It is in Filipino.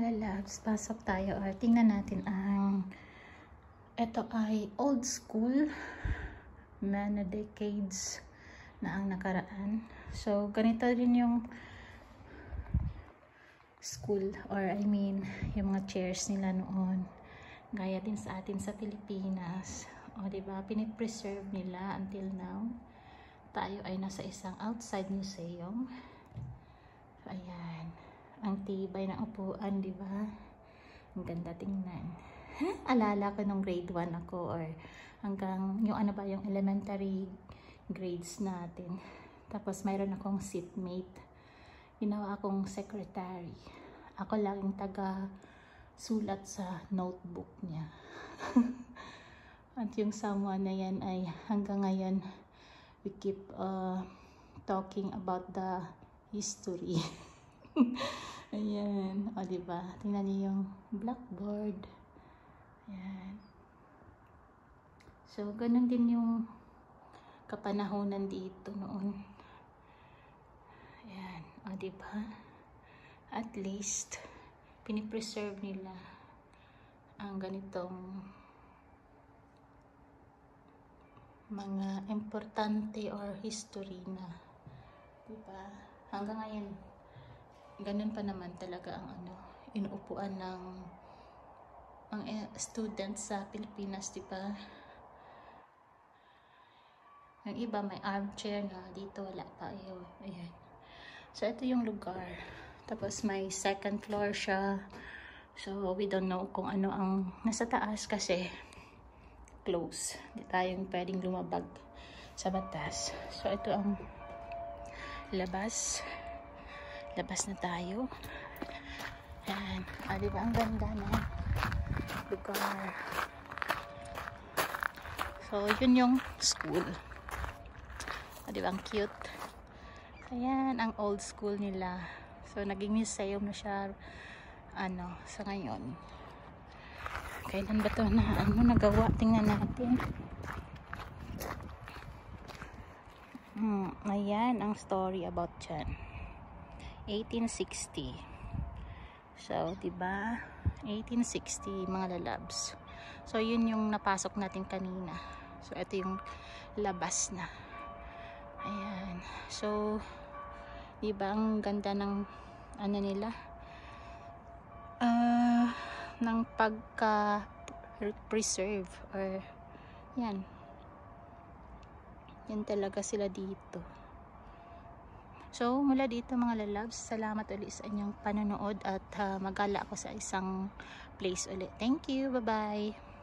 mga lalabs, pasok tayo or tingnan natin ang ito ay old school, many decades na ang nakaraan. So ganito rin yung school, or I mean yung mga chairs nila noon, gaya din sa atin sa Pilipinas. O diba, pinipreserve nila until now. Tayo ay nasa isang outside museum. So, ayan, ang tibay ng upuan, diba? Ang ganda tingnan. Alala ko nung grade 1 ako, or hanggang yung ano ba, yung elementary grades natin. Tapos mayroon akong seatmate, ginawa akong secretary. Ako lang yung taga sulat sa notebook niya. At yung someone na yan ay hanggang ngayon we keep talking about the history. Ayan, o diba, tingnan niyo yung blackboard. Ayan. So ganun din yung kapanahonan dito noon. Ayan, o diba, at least pinipreserve nila ang ganitong mga importante or history na, diba? Hanggang ngayon ganun pa naman talaga ang ano, inuupuan ng ang students sa Pilipinas, diba? Yung iba may armchair na, dito wala pa yun. Ayan. So ito yung lugar, tapos may second floor siya. So we don't know kung ano ang nasa taas kasi close, di tayong pwedeng lumabag sa batas. So ito ang labas na tayo. Ayan, diba ang ganda ng lugar. So yun yung school, diba ang cute. Ayan ang old school nila. So naging museum na siya ano sa ngayon. Kailan ba ito na ano nagawa? Tingnan natin. Ayan ang story about dyan. 1860. So diba 1860 mga lalabs. So yun yung napasok natin kanina. So ito yung labas na. Ayan. So diba ang ganda ng ano nila, ng pagka-preserve, or yan talaga sila dito. So mula dito mga lalabs, salamat ulit sa inyong panonood at magala ako sa isang place ulit. Thank you, bye bye.